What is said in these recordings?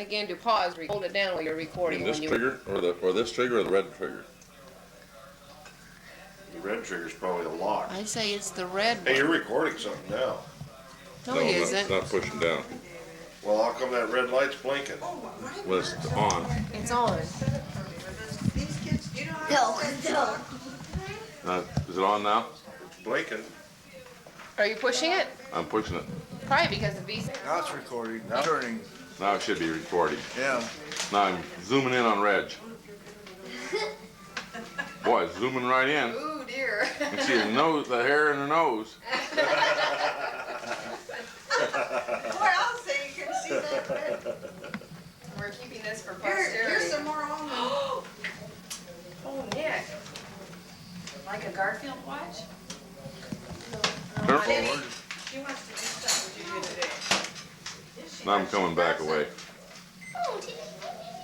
Again, to pause, hold it down while you're recording. This trigger or this trigger or the red trigger? The red trigger's probably a lock. I say it's the red one. Hey, you're recording something now. No, he isn't. It's not pushing down. Well, how come that red light's blinking? Well, it's on. It's on. Is it on now? It's blinking. Are you pushing it? I'm pushing it. Probably because the V. Now it's recording. Now turning. Now it should be recording. Yeah. Now I'm zooming in on Reg. Boy, it's zooming right in. Ooh, dear. You can see the nose, the hair in her nose. What else so you can see that red? We're keeping this for posterity. Here's some more on them. Oh, Nick. Like a Garfield watch? Turn Jenny, forward. she wants to do something with you today. Now I'm coming back away. Oh,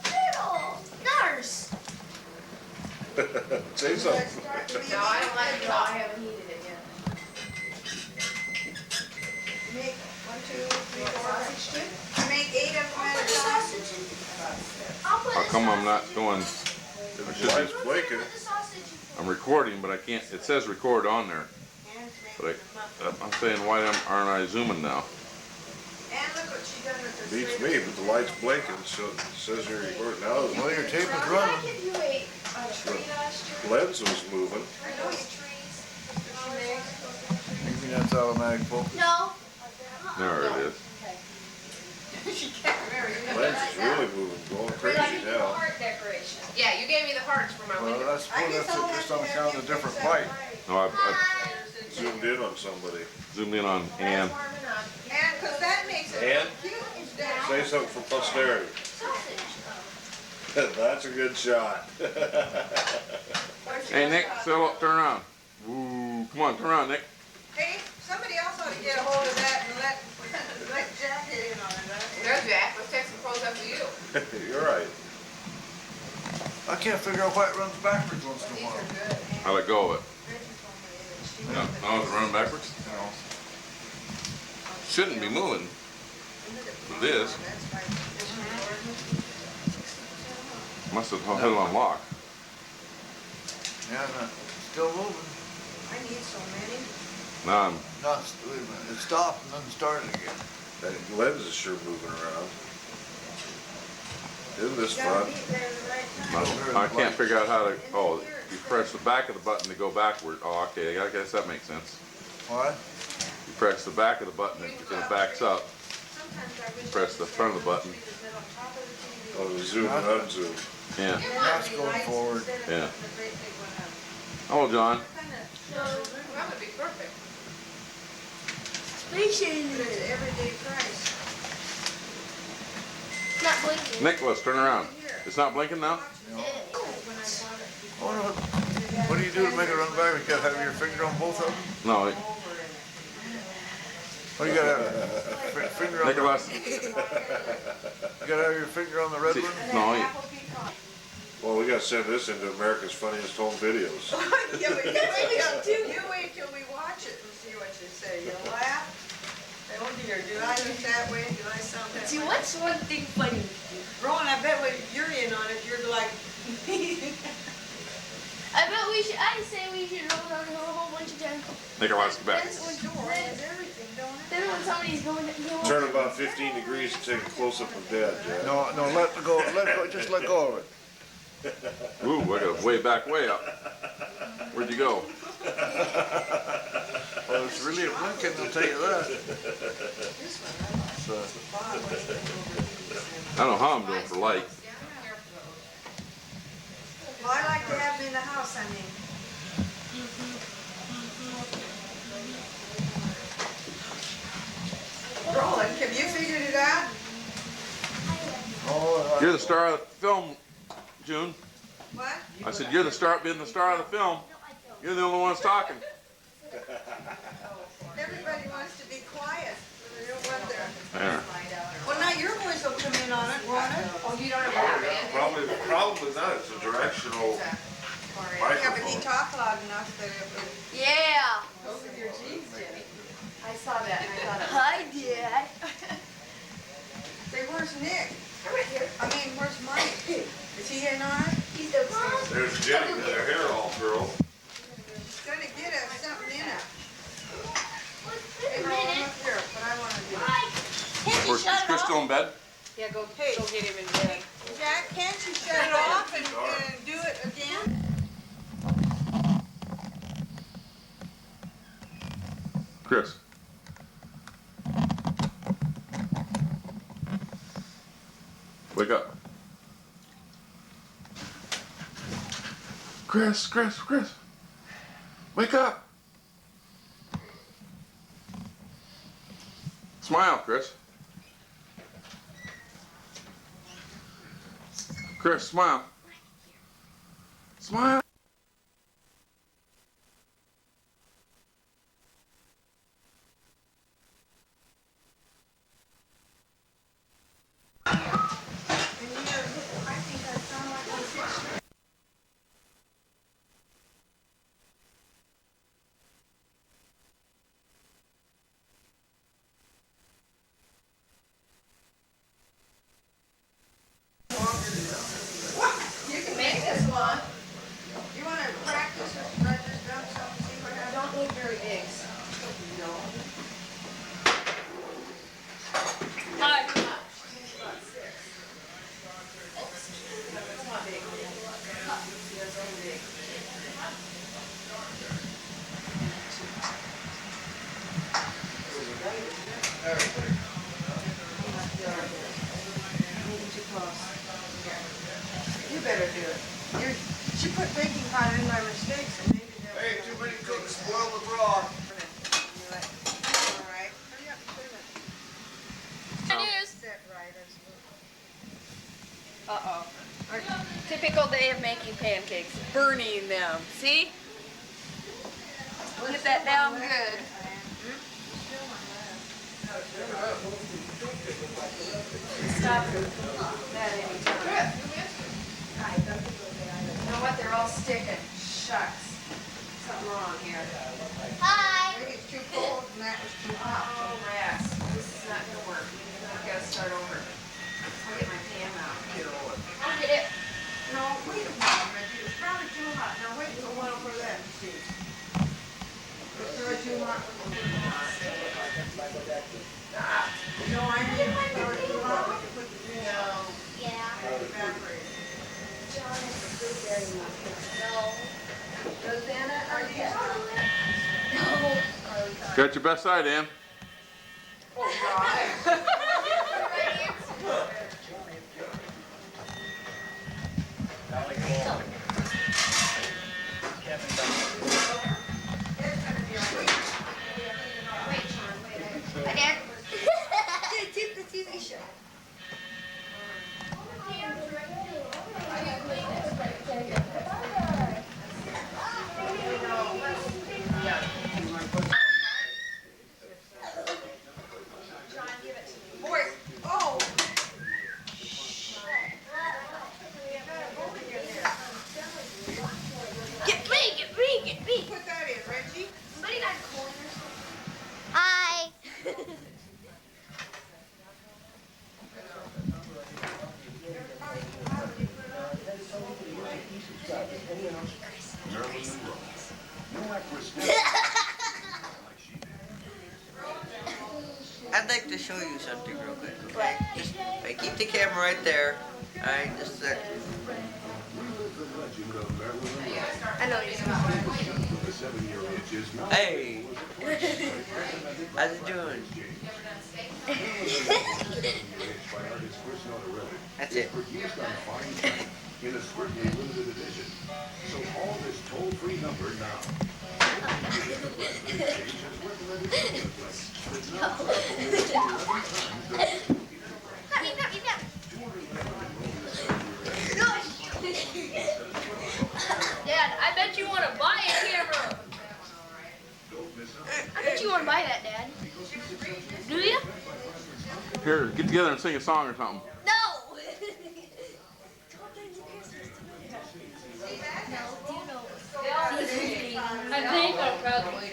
little nurse. Say something. No, I don't like it. No, I haven't heated it yet. Make 1, 2, 3, 4. I make 8 of them at a time. How come I'm not going? The light's blinking. I'm recording, but I can't. It says record on there. But I'm saying, why aren't I zooming now? And look what she done with her Beats me, but the light's blinking, so it says you're recording. Now Well, your tape is Did I running. give you a tree last year? the lens was moving. Maybe that's automatic focus. No. There it is. She can't remember. The lens is really moving, going crazy now. Heart decoration. Yeah, you gave me the hearts for my Well, window. that's just on account of the different light. No, I Zoomed in on somebody. zoomed in on Ann. And because that makes it And? cute instead of. Say something for posterity. That's a good shot. Hey Nick, settle up, turn around. Ooh, come on, turn around, Nick. Hey, somebody else ought to get a hold of that and let Jack get in on it. There's Jack. Let's take some clothes up to you. You're right. I can't figure out why it runs backwards once in a These while. are good. I let go of it. No, no, it's running backwards. No. Shouldn't be moving. It is. Must have held on lock. Yeah, no, still moving. I need so many. Now I'm. No, wait a minute. It stopped and then started again. That lens is sure moving around. Isn't this You gotta fun? be there at the right time. I can't figure out how to. Oh, you press the back of the button to go backward. Oh, okay. I guess that makes sense. What? You press the back of the button because it backs up. Press the front of the button. Oh, zoom and unzoom. Yeah. That's going forward. Yeah. Oh, John. That would be perfect. Everyday price. Not blinking. Nicholas, turn around. It's not blinking now? Oh, no. What do you do to make it run back? You gotta have your finger on both of them? No, Oh, you gotta have your finger on Nicholas. you gotta have your finger on the red See, one? no, Well, we gotta send this into America's Funniest Home Videos. Yeah, but you wait till we watch it and see what you say. You'll laugh. Oh dear, did I look that way? Did I sound that See, way? what's one thing funny? Roland, I bet when you're in on it, you're like, I bet we should. I say we should roll down the hill a whole bunch of times. Nicholas, get back. this one door has everything, don't it? Then when somebody's going, Turn about 15 degrees and take a close-up of Dad, Jack. No, no, let go, just let go of it. Ooh, I got way back, way up. Where'd you go? Well, it's really a blinking, I'll tell you that. So, I don't know how I'm doing for light. Well, I like to have them in the house, I mean. Roland, have you figured it out? oh, You're the star of the film, June. What? I said, you're being the star of the film. You're the only one that's talking. Everybody wants to be quiet. They don't want their. There. Well, now your voice will come in on it, won't it? Oh, you don't have it. Probably not. It's a directional Yeah, but he microphone. talked loud enough that it would. yeah. Those are your jeans, Jenny. I saw that and I thought it was Hi, Dad. Say, where's Nick? I mean, where's Mike? Is he in on it? He's downstairs. There's Jenny with her hair all curled. He's gonna get us something in it. Wait Hey, a Roland, minute. look here, what I wanna do. Can't you Is shut it Chris off? still in bed? Yeah, go Hey. get him in bed. Jack, can't you shut it off and do it again? Chris. Wake up. Chris. Wake up. Smile, Chris. Chris, smile. Smile. And you know, I think I sound like a fish. You can make this one. You wanna practice or should I just dump some and see what happens? Don't need very big. You better do it. She put baking powder in by mistake, so maybe they'll. Hey, too many cooks spoil the broth. All right. Hurry up and put it in. Set right, that's Uh-oh. Our typical day of making pancakes. Burning them. See? Get that down good. Stop that anytime. You know what? They're all sticking. Shucks. Something wrong here. Hi. Maybe it's too cold and that was too hot. Oh, rats. This is not gonna work. I've got to start over. I'll get my pan out. I'll get it. No, wait a minute, Reggie, it's probably too hot. Now wait till one over that and see. It's really too hot. No, I mean, if it's really too hot, we can put the juice out. Yeah. Evaporate. No. Rosanna, are these? No. Got your best side, Ann. Hi, Dad. Tip the TV show. Boys, oh! Get me. Put that in, Reggie. Somebody got corners. Hi. I'd like to show you something real quick, okay? Just keep the camera right there. Alright, just a second. I know you're Hey! How's it doing? That's it. In a strictly limited edition. So call this toll-free number now. Dad, I bet you want to buy a camera. I bet you want to buy that, Dad. Do you? Here, get together and sing a song or something. No. I think I'll probably.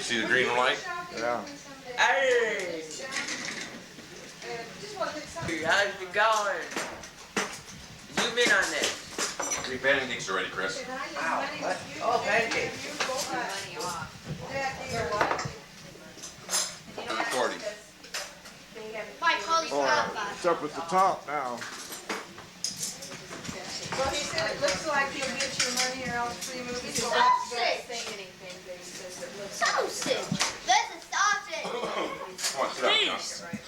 see the green light? Yeah. Hey, Just want to get something. how's it going? Zoom in on this. 3 pancakes already, Chris. Can I use Wow, money what? with you? Oh, Maybe pancakes. if you go back. Money off. That deal, what? You know, I'm recording. they have- My colleague's not Oh, it's up at the top now. Well, he said it looks like you'll get your money or else free movies. Go back. Sausage! Say anything, but he says it looks. Sausage! That's a sausage! Come on, sit down, John. Right.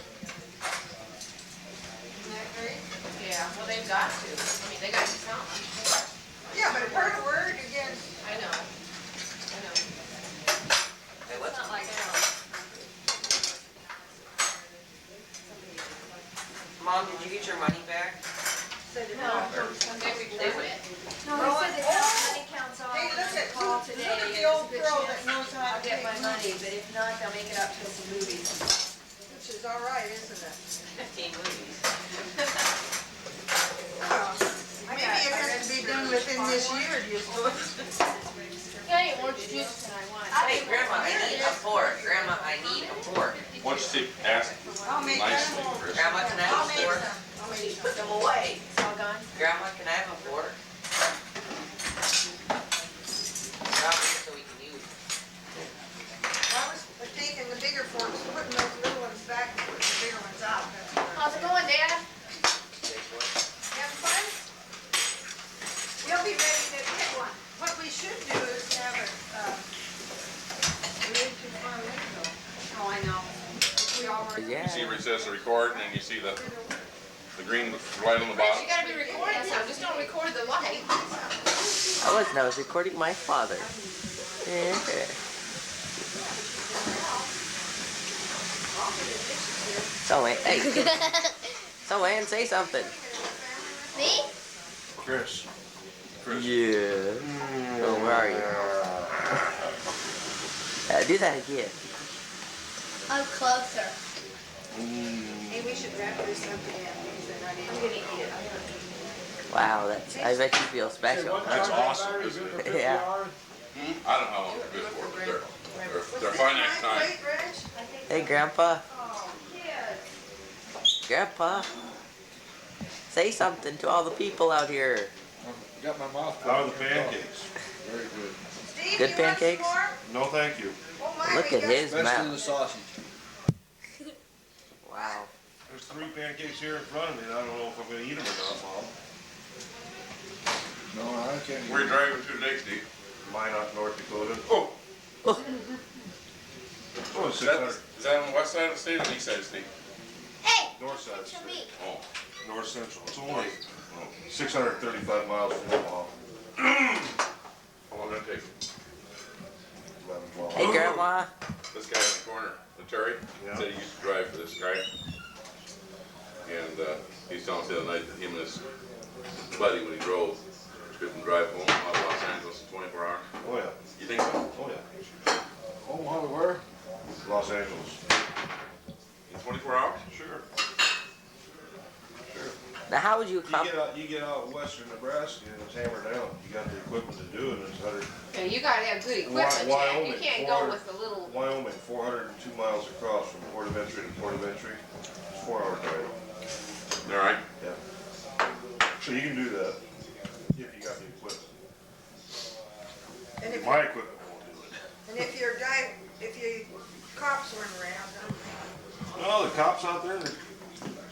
Isn't that great? Yeah, well, they've got to. I mean, they got to do something. Yeah, but per word again. I know. I know. Hey, It's what's not like, Mom, did you get your money back? Said it no, was. they reported it. No, Roland, he said oh, money counts off. Hey, look at, Call look today, at and the it's old a good pro chance that knows how I'll to get take my money. money, but if not, they'll make it up to some movies. Which is all right, isn't it? 15 movies. Well, maybe it has to be done within this year, do you suppose? Hey, orange juice. And I want. Hey, Grandma, I need a fork. Grandma, I need a fork. Why don't you ask I'll make nicely, that. Chris? Grandma, can I I'll have a make fork? some. Please put them away. It's all gone? Grandma, can I have a fork? Drop it so we can use it. I was taking the bigger forks, putting those little ones back, and putting the bigger ones out. That's what How's it going, Dad? Having fun? You'll be ready to get one. What we should do is have a, way too far window. Oh, I know. We all were. You see where it says to record, and then you see the green light on the Chris, bottom? you gotta be recording something, just don't record the light. I was recording my father. Yeah. So, hey, so Ann, say something. Me? Chris. Yeah. Oh, where are you? Do that again. I'm closer. Hey, we should wrap this up again, because they're not even. I'm gonna eat it. Wow, that's. I bet you feel special. That's awesome, isn't it? Yeah. I don't know how long they're good for, but they're finite time. Wait, Reg? Hey, Grandpa. Oh, kids. Grandpa. Say something to all the people out here. Got my mouth. How are the pancakes? Very good. Steve, Good you want some pancakes? more? No, thank you. Oh my, Look we at got- his Especially the mouth. sausage. Wow. There's 3 pancakes here in front of me, and I don't know if I'm gonna eat them or not, Mom. No, I can't. Where are you driving to today, Steve? Minot, North Dakota. Oh, Oh, is 600, that on the west side of the state or the east side of the state? Hey, north side of the to state. me. Oh, North central. It's only 635 miles from Omaha. how long did that take? 11, 12. Hey, Grandma. This guy in the corner, the Terry, Yeah. said he used to drive for this guy. And he's telling us the other night that him and his buddy, when he drove, couldn't drive home out of Los Angeles in 24 hours. Oh, yeah. You think so? Oh, yeah. Omaha to where? Los Angeles. In 24 hours? Sure. Now, how would you You get out western Nebraska and it's hammered down. You got the equipment to do it, and it's 100. Yeah, you gotta have good equipment, Jack. You Wyoming, can't go with the little. Wyoming, 402 miles across from port of entry to port of entry. It's 4-hour drive. All right. Yeah. So you can do that if you got the equipment. And if, My equipment won't do it. and if your cops weren't around, No, the cops out there,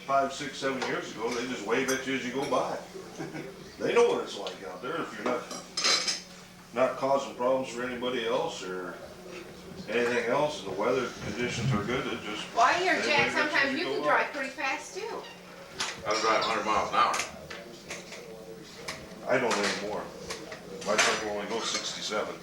5, 6, 7 years ago, they just wave at you as you go by. They know what it's like out there if you're not causing problems for anybody else or anything else, and the weather conditions are good, it just. Well, I hear, they Jack, wave at as sometimes you go can by. drive pretty fast too. I was driving 100 miles an hour. I don't anymore. My truck will only go 67.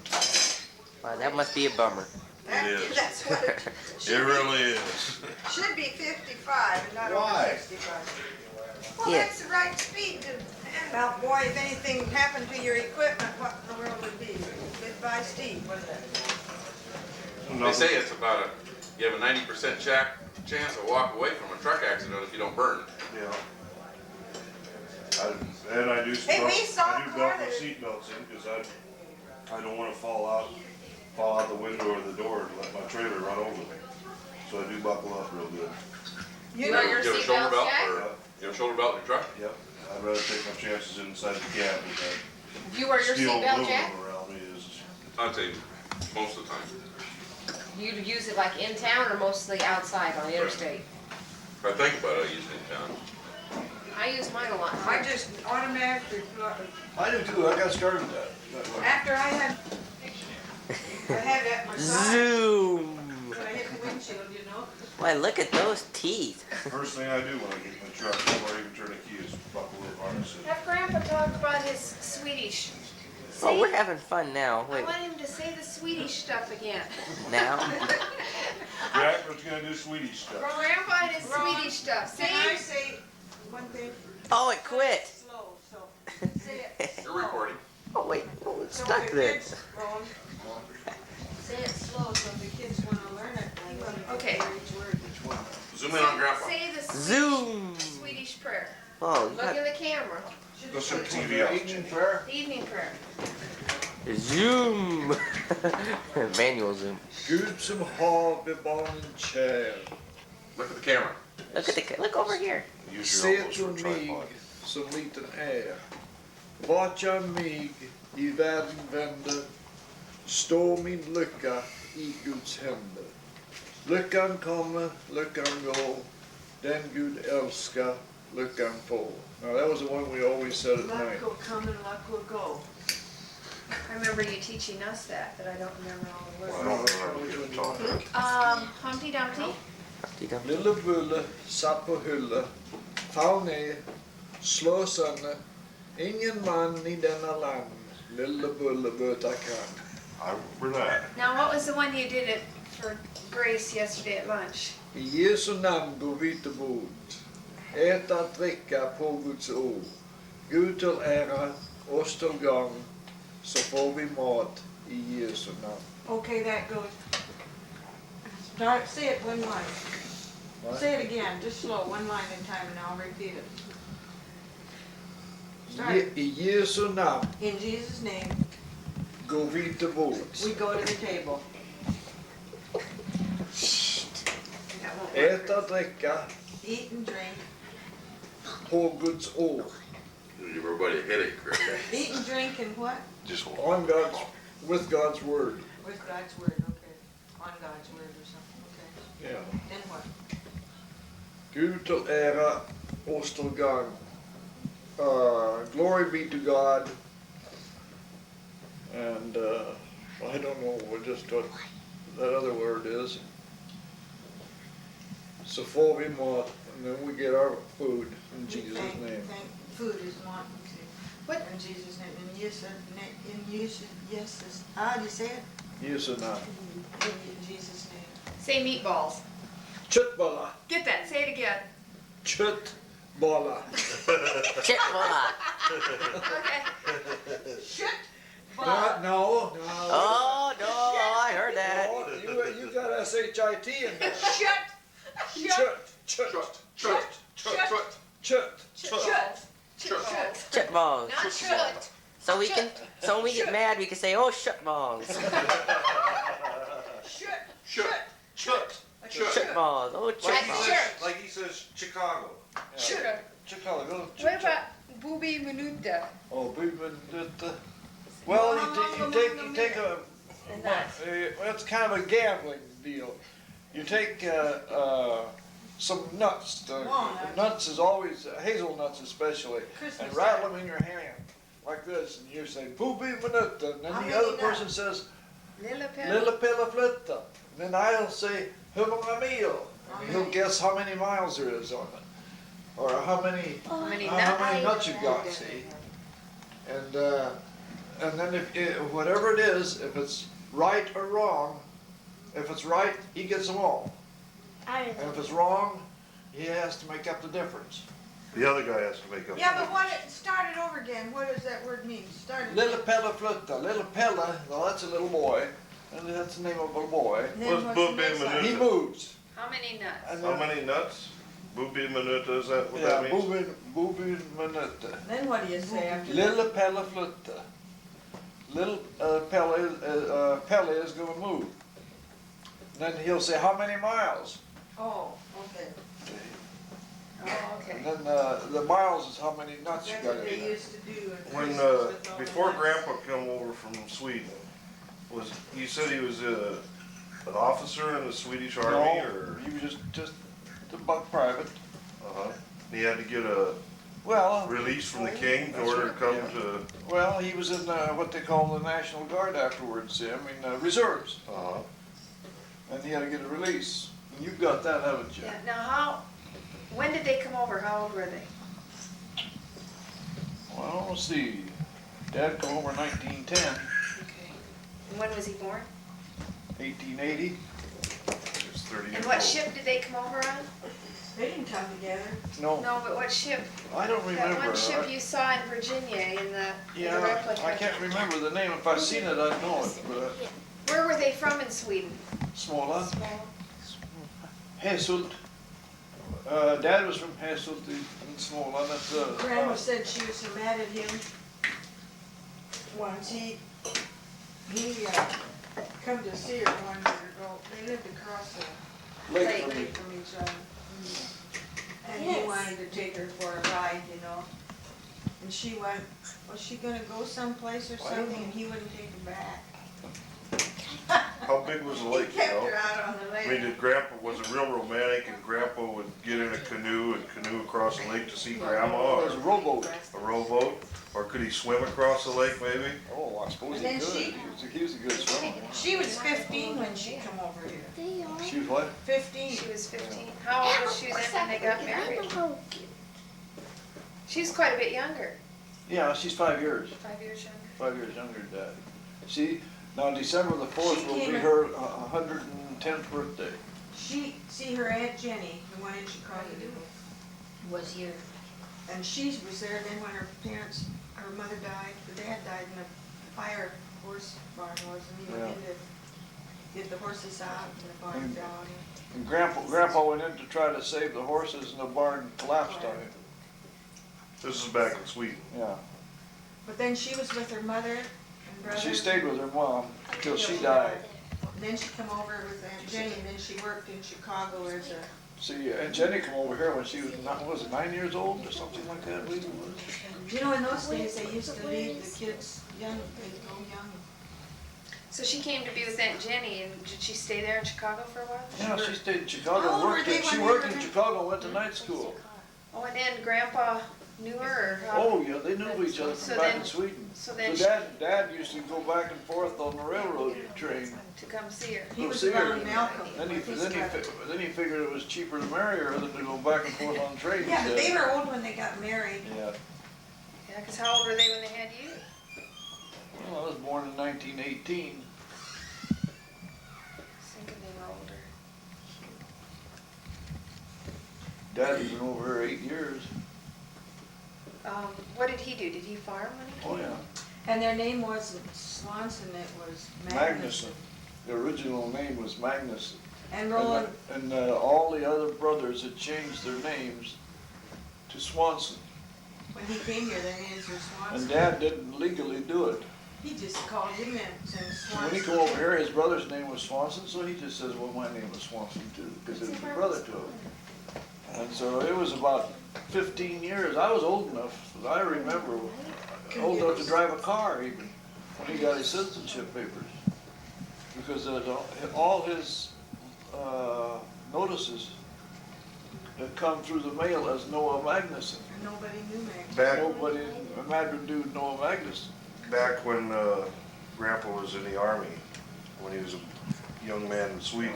Wow, that must be a bummer. It is. that's what it It should be. really is. Should be 55 and not over Why? 65. Well, Yeah. that's the right speed to, now, boy, if anything happened to your equipment, what in the world would be? Goodbye, Steve, wouldn't it? They say it's about you have a 90% chance to walk away from a truck accident if you don't burn. Yeah. And I do Hey, we saw I a do car belt my that- seatbelts in because I don't want to fall out fall out the window or the door and let my trailer run over me. So I do buckle up real good. You You know, wear your You have a shoulder seatbelts, belt Jack? or, you have a shoulder belt in your truck? Yep, I'd rather take my chances inside the cab with that You wear your steel seatbelt, Jack? aluminum around me is. I'd say most of the time. You use it like in town or mostly outside on the interstate? If I think about it, I use it in town. I use mine a lot. I just automatically, I do too, I got started that way. after I had that massage, Zoom. when I hit the windshield, you know? Why, look at those teeth. First thing I do when I get in the truck before I even turn the key is buckle up harnesses. Have Grandpa talk about his Swedish. Oh, we're having fun now. I Wait, want him to say the Swedish stuff again. now? Jack was gonna do Swedish stuff. Grandpa and his Swedish stuff. Can I Say say one thing? Oh, it quit. Slow, so, say it You're slow. recording. Oh, wait, oh, it's So stuck the there. kids, Roland, say it slow so the kids wanna learn it. Okay. Each word. Zoom in on Grandpa. Say the Zoom. Swedish prayer. Oh, you Look got at the camera. Go set the TV off. Evening prayer. The evening prayer. zoom. Manual zoom. Gud som haver barnen kär. Look at the camera. Look at the, look over here. Use your Se elbows till for a mig tripod. som liten är. Vart jag mig i världen vänder, står min lycka i Guds händer. Lyckan kommer, lyckan går, den Gud älskar, lyckan får. Now that was the one we always said at night. Luck will come and luck will go. I remember you teaching us that, but I don't remember all the Well, I words. don't remember getting taught that. Humpty Dumpty. Lille Bulle satt på hylle, fall ner, slå sönder, ingen man i denna land, Lille Bulle böta kan. I remember that. Now, what was the one you did it for Grace yesterday at lunch? I Jesu namn går vi till bord, äta, dricka på Guds ord. Gud till ära, oss till gång, så får vi mat i Jesu namn. Okay, that goes. Start, say it one line. What? Say it again, just slow, one line at a time, and I'll repeat it. Start. I Jesu namn In Jesus' name, går vi till bords, we go to the table. That won't work. äta, dricka Eat and drink. på Guds ord. You give everybody a headache, Greg. Eat and drink and what? Just hold On God's, with God's word. With God's word, okay. On God's word or something, okay. Yeah. Then what? Gud till ära, oss till gång. Glory be to God. And I don't know just what that other word is. So får vi mat, and then we get our food in Jesus' name. Food is one, okay. What? In Jesus' name, in Jesus, yes, how do you say it? Jesu namn. In Jesus' name. Say meatballs. Köttbollar. Get that. Say it again. Köttbollar. Chipmunk. Okay. No. Oh, no, I heard that. No, you got S-H-I-T in there. Shut. Chut. Chipmunks. Not should. So we can, so when we get mad, we can say, oh, chipmunks. Chipmunks. Oh, Like chipmunks. church. Like he says, Chicago. Shoulda. Chicago. What about booby minuta? Oh, well, you take a, well, it's kind of a gambling deal. You take some nuts. Walnuts. Nuts is always, hazelnuts especially, Christmas and rattle time. them in your hand like this, and you say, "Booby minuta," and then How the many other nuts? person says, Lilla pill. "Lilla pilla flytta." Then I'll say, "Hur många mil?" And he'll guess how many miles there is on it, or how many many nuts you got. See, and then if whatever it is, if it's right or wrong, if it's right, he gets them all, and if it's wrong, he has to make up the difference. The other guy has to make up. Yeah, but start it over again, what does that word mean? Start it. Lilla pilla flytta. Little pilla, well, that's a little boy, and that's the name of a boy. And then What's what's the booby next line? He moves. How many nuts? And How then, many nuts? Booby minuta, is that what yeah, that means? booby minuta. Then what do you say after that? Lilla pilla flytta. little Pele is gonna move. And then he'll say, how many miles? Oh, okay. Oh, okay. And then the miles is how many nuts you That's gotta what they eat. used to do. at When, Christmas with all the before nuts. Grandpa come over from Sweden, he said he was an officer in the Swedish Army, No, or? he was just about private. Uh-huh. He had to get a Well, release from the king in order to come to, well, he was in what they call the National Guard afterwards, reserves. uh-huh. And he had to get a release. And you've got that, haven't you? Yeah, now when did they come over? How old were they? Well, let's see. Dad come over in 1910, Okay. And when was he born? 1880. He was 30 years And what old. ship did they come over on? They didn't come together. No, No, but what ship? I don't remember. That one ship you saw in Virginia in the Yeah, replica. I can't remember the name. If I've seen it, I'd know it. But Where were they from in Sweden? Småland, Small. Hässelt. Dad was from Hässelt in Småland. That's Grandma said she was so mad at him once. He come to see her one year ago. They lived across the lake Lake. from me. lake from each other. And he wanted to take her for a ride, you know. And she went, was she gonna go someplace or Well, I don't something? know. And he wouldn't take her back. How big was the lake, He you kept know? her out on the I mean, lake. did Grandpa, was it real romantic and Grandpa would get in a canoe and canoe across the lake to see Grandma, It was a or rowboat. a rowboat? Or could he swim across the lake maybe? Oh, I suppose And he then could. she- He was a good swimmer. She was 15 when she come over here. They are. She was what? 15. She was 15. How old was she then when they got married? She's quite a bit younger. Yeah, she's 5 years. 5 years younger. 5 years younger than Dad. See, now December the 4th She will be came in- her 110th birthday. See her Aunt Jenny, the one in Chicago, Was here. and she was there then when her parents, her mother died, her dad died in a fire horse barn was, and he went in to get the horses out and the barn down. And Grandpa went in to try to save the horses and the barn collapsed on him. This is back in Sweden. Yeah. But then she was with her mother and brother. She stayed with her mom until she died. And then she come over with Aunt Jenny, and then she worked in Chicago as a, See, and Jenny come over here when she was, was it 9 years old or something like that? I believe it was. you know, in those days, they used to leave the kids young, they'd go young. So she came to be with Aunt Jenny, and did she stay there in Chicago for a while? Yeah, she stayed in Chicago How and old were worked they in, she when they worked were in there? Chicago and went to night school. Oh, and then Grandpa knew her, or how? Oh, yeah, they knew each other So from back then- in Sweden. So So then Dad used to go back and forth on the railroad train. to come see her. He Go was see her. around Malcolm. Then he, with his then he, brother. then he figured it was cheaper to marry her than to go back and forth on the train. he Yeah, but said. they were old when they got married. Yeah, Yeah, because how old were they when they had you? well, I was born in 1918. I was thinking they were older. Dad had been over here 8 years. What did he do? Did he farm when he came? Oh, yeah. And their name wasn't Swanson, it was Magnuson. The original name was Magnuson. And Roland, And all the other brothers had changed their names to Swanson. when he came here, their names were And Swanson. Dad didn't legally do it. He just called him in, saying So when he Swanson. came over here, his brother's name was Swanson, so he just says, well, my name was Swanson too, because it was a brother to him. And so it was about 15 years. I was old enough, I remember, old enough to drive a car even, when he got his citizenship papers. Because all his notices had come through the mail as Noah Magnuson. And nobody knew Meg. Back, Nobody, a Madrid dude, Noah Magnuson. back when Grandpa was in the Army, when he was a young man in Sweden,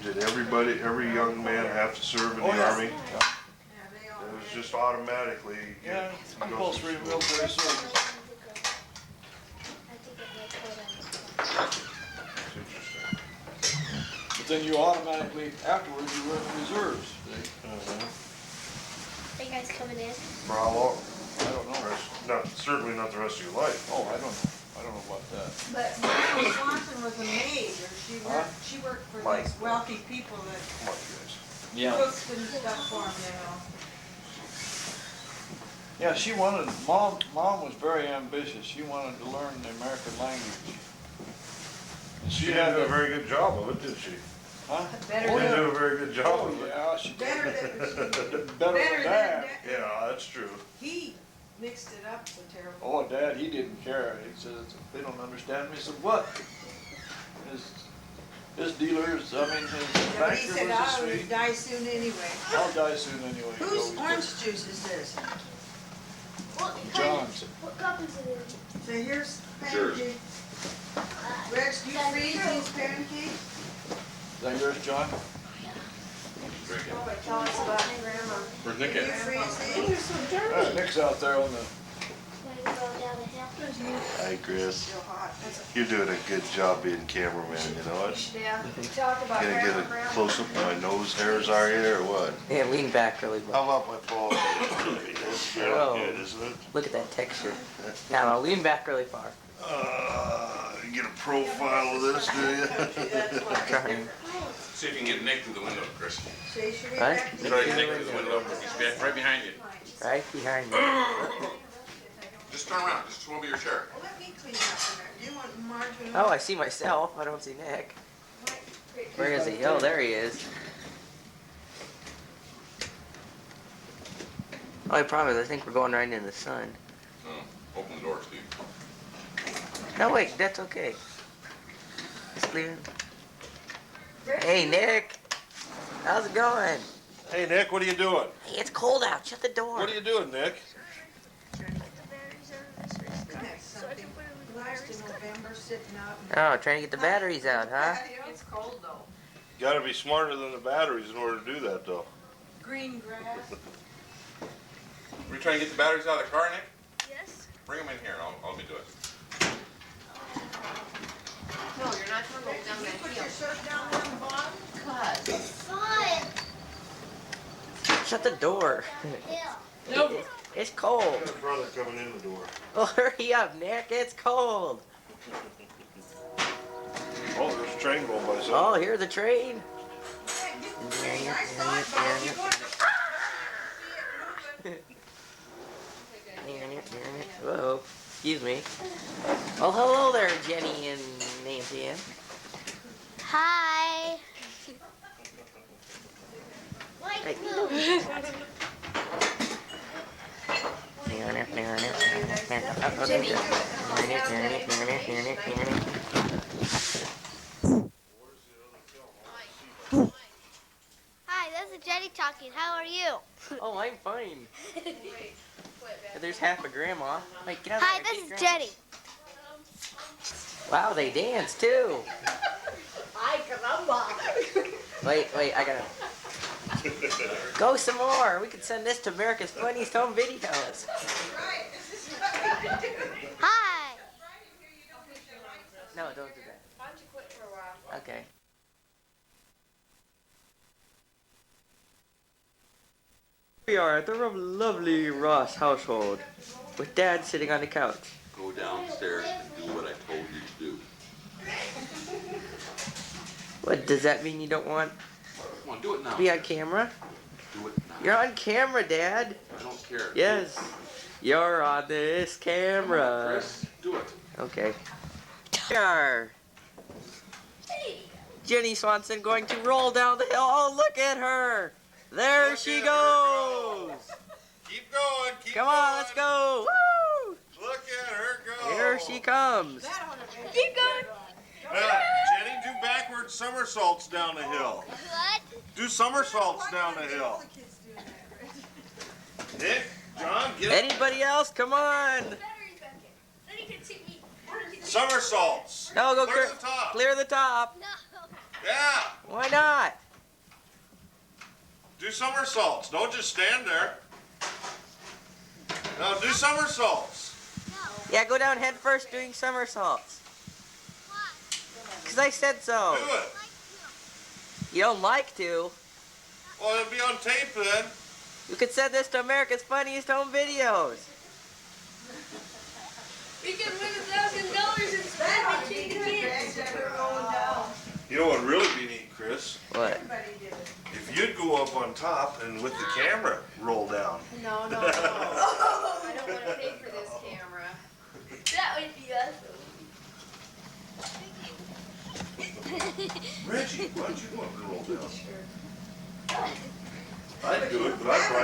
did every young man have to serve in Oh, the yeah. Army? Yeah, they all It was did. just automatically. Yeah, you go compulsory through school. military service. That's interesting. But then you automatically, afterwards, you were in the reserves. See? Are you guys coming in? For how long? I don't know. Not, certainly not the rest of your life. Oh, I don't know. I don't know about that. But Michael Swanson was a maid, or Huh? she worked for Mike. these wealthy people that Come on, guys. Yeah. cooked and stuff for them, you know. Yeah, she wanted, mom was very ambitious. She wanted to learn the American language. She didn't do a very good job of it, did she? Huh? Better She than, didn't do a very good job Oh, of it. yeah, she better did than, better better than than, Dad. Yeah, that's true. he mixed it up so terrible. Oh, Dad, he didn't care. He says, they don't understand me. I said, what? His dealers, I mean, his But banker he was said, a I would sweet. die soon anyway. I'll die soon anyway. he always Whose did. orange juice is this? What kind John's. What cup is it in? So here's Yours. pancake. Rex, do you freeze these pancakes? Is that yours, John? Drink it. Oh, but tell us about Grandma. Where's Do Nick you at? freeze these? Nick's out there on the, When we go down the hill. Hey, Chris, Still hot. you're doing a good job being cameraman, you know it? Yeah, talk about Gonna get a Grandma. close up of my nose hairs are here or what? Yeah, lean back really How well. about my bald head? That's very Oh. good, isn't it? Look at that texture. Now, no, lean back really far. You get a profile of this, do you? Trying. See if you can get Nick through the window, Chris. Say, should we Right? back these? Try to get Nick through the window. He's right behind you. Right behind you. Just turn around. Just swim over your chair. Well, let me clean up in there. Do you want margarine? Oh, I see myself. I don't see Nick. Where is he? Oh, there he is. Oh, the problem is I think we're going right into the sun. Oh, open the door, Steve. No, wait, that's okay. It's clear. Hey, Nick. How's it going? Hey, Nick, what are you doing? Hey, it's cold out. Shut the door. What are you doing, Nick? Next something. Last in November, sitting out. Oh, trying to get the batteries out, huh? It's cold though. Gotta be smarter than the batteries in order to do that, though. Green grass. Are you trying to get the batteries out of the car, Nick? Yes. Bring them in here. I'll be doing it. No, you're not gonna go down You that put hill. your shirt down there on the bottom? Cause. It's fun. Shut the door. Hill. It's cold. Got a brother coming in the door. Oh, hurry up, Nick. It's cold. Oh, there's a train going by, so. Oh, here's the train. Hey, I saw it, Bob. You going to see it moving? Whoa, excuse me. Oh, hello there, Jenny and Nancy Ann. Hi. Hey. Hi, this is Jenny talking. How are you? Oh, I'm fine. There's half a grandma. Wait, get out Hi, there, this get is grandma. Jenny. Wow, they dance too. Ay, caramba. Wait, I gotta go some more. We could send this to America's Funniest Home Videos. Hi. No, don't do that. Why don't you quit for a while? Okay. We are at the lovely Ross household with Dad sitting on the couch. Go downstairs and do what I told you to do. What, does that mean you don't want Come on, do it now. to be on camera? Do it now. You're on camera, Dad. I don't care. Yes. You're on this camera. Chris, do it. Okay. We are Jenny Swanson going to roll down the hill. Oh, look at her. There Look she at her goes. Keep going, keep Come on, let's go. Woo! Look at her go. Here she comes. Keep going. Now, Jenny, do backward somersaults down the hill. What? Do somersaults down the hill. Nick, John, get up. Anybody else? Come on. Battery's back in. Then you can see me. Somersaults. No, go Clear the top. Clear the top. No. Yeah. Why not? Do somersaults. Don't just stand there. Now do somersaults. Yeah, go down head first doing somersaults. Why? Because I said so. Do it. You don't like to. Well, it'll be on tape then. You could send this to America's Funniest Home Videos. We can win $1,000 and spend it to the kids. You know what would really be neat, Chris? What? If you'd go up on top and with the camera roll down. No, no, no.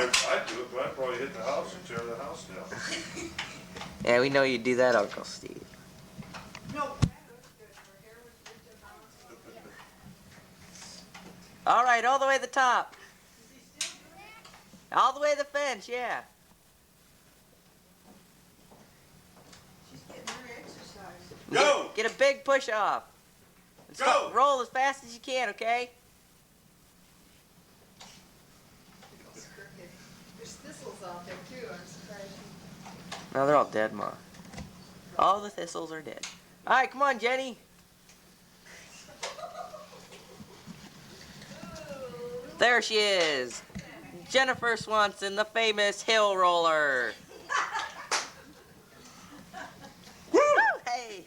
I'd do it, but I'd probably hit the house and tear the house down. Yeah, we know you do that, Uncle Steve. No. All right, all the way to the top. All the way to the fence, yeah. She's getting her exercise. Go! Get a big push off. Go! Roll as fast as you can, okay? It's crooked. There's thistles out there too, I'm surprised. No, they're all dead, Ma. All the thistles are dead. All right, come on, Jenny. There she is. Jennifer Swanson, the famous hill roller. Woo! Hey.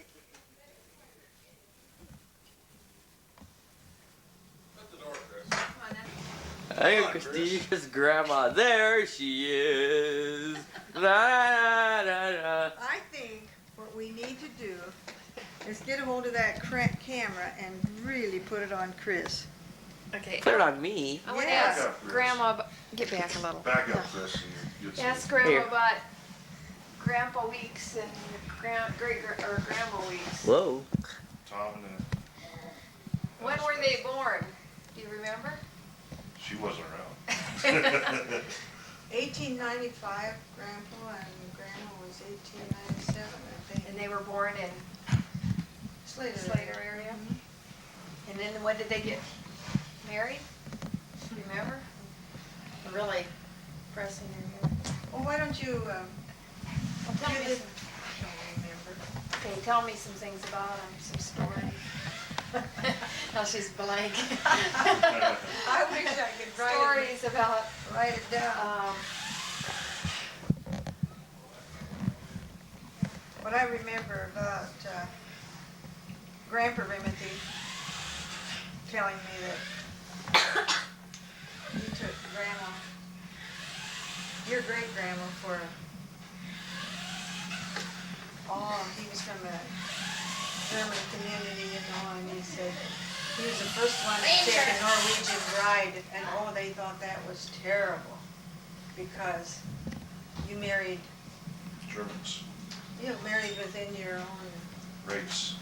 Shut the door, Chris. Come on, then. Hey, Come on, Uncle Chris. Steve's grandma. There she is. La, la, la, la. I think what we need to do is get a hold of that camera and really put it on Chris. Okay. Put it on me. I want to Yeah. ask Back up, Chris. Grandma, get back a little. Back up, Chris, and you'll see. Ask Grandma Here. about Grandpa Weeks and Grandma Weeks. Whoa. Tom and When were they born? Do you remember? she wasn't around. 1895, Grandpa, and Grandma was 1897, I think. And they were born in Slater area? And then when did they get married? Do you remember? Really pressing your hair. Well, why don't you, Well, tell give me this, some, I don't remember. okay, tell me some things about them, some stories. Now she's blank. I wish I could Stories about, write it down. What I remember about Grandpa Rimothy telling me that he took Grandma, your great grandma, for he was from a German community, you know, and he said he was the first one to take a Norwegian bride, and they thought that was terrible because you married within your own Race.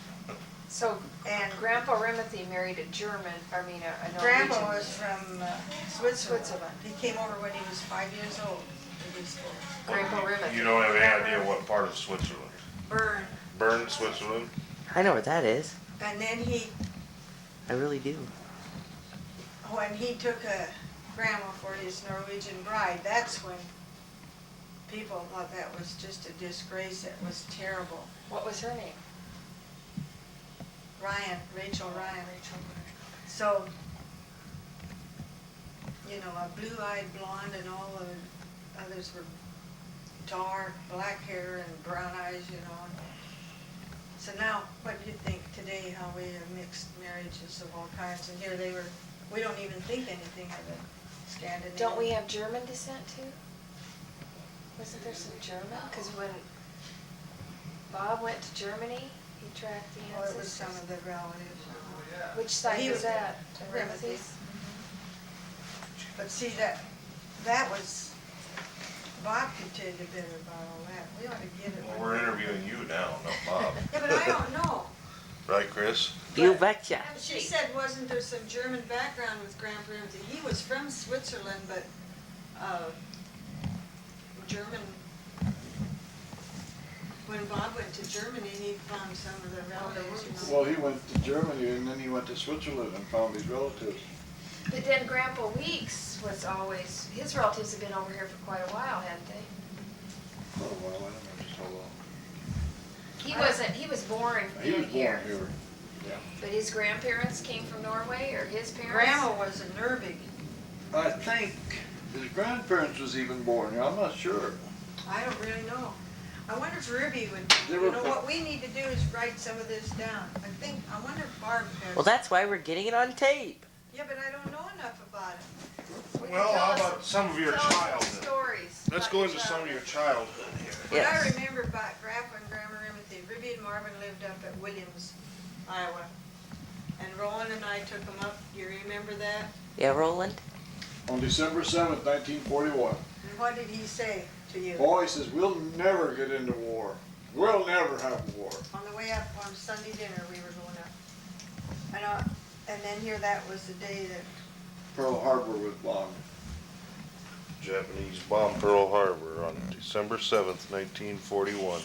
so and Grandpa Rimothy married a German, I mean a Norwegian. Grandpa was from Switzerland. Switzerland. He came over when he was 5 years old. It was Grandpa Rimothy. You don't have any idea what part of Switzerland. Bern. Bern, Switzerland. I know what that is. And then I really do. when he took a Grandma for his Norwegian bride, that's when people thought that was just a disgrace. It was terrible. What was her name? Rachel Ryan. So, you know, a blue-eyed blonde and all the others were dark, black hair and brown eyes, you know. So now, what do you think today, how we have mixed marriages of all kinds, and here we don't even think anything of it, Scandinavian. Don't we have German descent too? Wasn't there some German? Because when Bob went to Germany, he tracked the Or it was ancestors. some of the relatives. Which side He was was- that? The Rimothy's. Rimothy's? But see, that was, Bob could tell you better about all that. We ought to get it. Well, we're interviewing you now, not Bob. Yeah, but I don't know. Right, Chris? You betcha. She said, wasn't there some German background with Grandpa Rimothy? He was from Switzerland, but, German. When Bob went to Germany, he found some of the relatives, you know. Well, he went to Germany and then he went to Switzerland and found his relatives. But then Grandpa Weeks was always, his relatives have been over here for quite a while, hadn't they? Oh, well, I don't know just how long. He was born He was born here. here. But his grandparents came from Norway, or his parents? Grandma was a Nervig. I think his grandparents was even born here. I'm not sure. I don't really know. I wonder if Ruby would, They you were know, fr- what we need to do is write some of this down. I wonder if Barb has. Well, that's why we're getting it on tape. Yeah, but I don't know enough about it. Would you Well, tell how us- about some of your tell us some childhood? stories. Let's about go your into some of your childhood. childhood here. What I Yes. remember about Grandpa and Grandma Rimothy, Ruby and Marvin lived up at Williams, Iowa. And Roland and I took them up, you remember that? Yeah, Roland? on December 7th, 1941. And what did he say to you? Boy, he says, we'll never get into war. We'll never have war. On the way up on Sunday dinner, we were going up. And then here, that was the day that, Pearl Harbor was bombed. Japanese bombed Pearl Harbor on December 7th, 1941.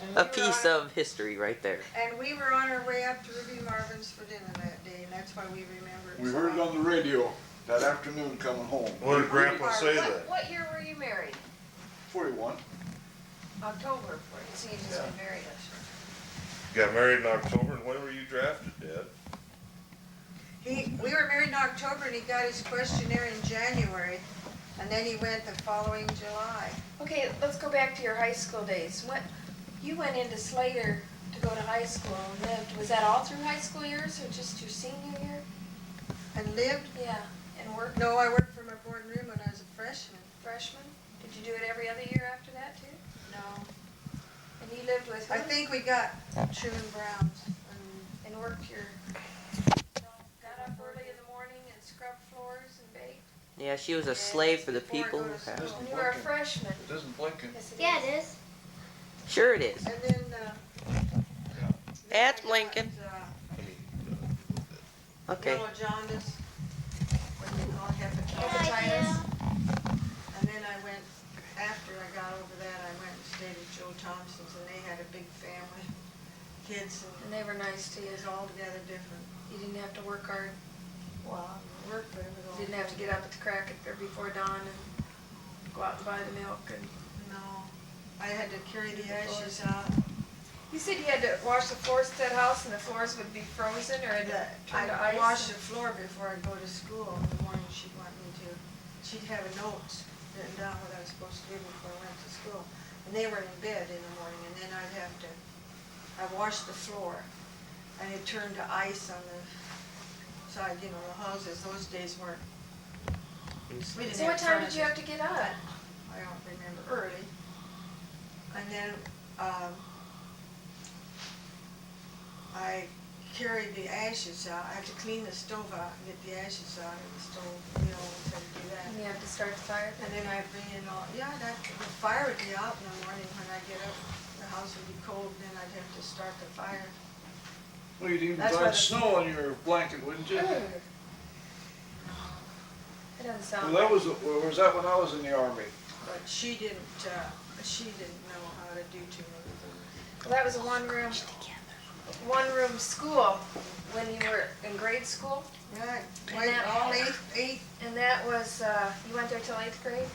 and A we were piece on- of history right there. And we were on our way up to Ruby Marvin's for dinner that day, and that's why we remember it. We so heard it well. on the radio that afternoon coming home. What did Grandpa say What, then? what year were you married? 41. October, so you just been married us. Got married in October, and when were you drafted, Dad? We were married in October, and he got his questionnaire in January, and then he went the following July. Okay, let's go back to your high school days. You went into Slater to go to high school and lived. Was that all through high school years or just your senior year? And lived? Yeah, and worked No, I worked for my board and room when I was a freshman. freshman? Did you do it every other year after that too? No. And you lived with who? I think we got Truman Brown's. And worked got up early in the morning and scrubbed floors and baked? Yeah, she was a slave for the before I people go who to had. school. When you were a freshman? It isn't blinking. Yes, Yeah, it is. Sure it is. And then, That's I got, blinking. Okay. Yellow jaundice, what do you call it, Hepatitis. And then I went, after I got over that, I went and stayed at Joe Thompson's, and they had a big family, kids, And they were nice to it you. was altogether different. You didn't have to work hard. Well, I worked, but it was all. You didn't have to get up at the crack or before dawn and go out and buy the milk and. No, I had to carry the ashes out. You said you had to wash the floors at that house and the floors would be frozen or had to turn to I ice? washed the floor before I'd go to school in the morning. She'd want me to. She'd have notes written down what I was supposed to do before I went to school. And they were in bed in the morning, and then I washed the floor, and it turned to ice on the side, the houses. Those days weren't. We didn't So what time did you have furnaces. to get up? I don't remember, early. And then, I carried the ashes out. I had to clean the stove out and get the ashes out of the stove, had to do that. And you have to start the fire? And then I'd bring in the fire would be out in the morning when I get up. The house would be cold, and then I'd have to start the fire. Well, you'd even That's why find the- snow on your blanket, wouldn't you? It doesn't sound. Well, was that when I was in the Army? But she didn't know how to do too many things. Well, that was a one-room school when you were in grade school? Right, And wait, that- all eight, And that was, you went there till 8th grade?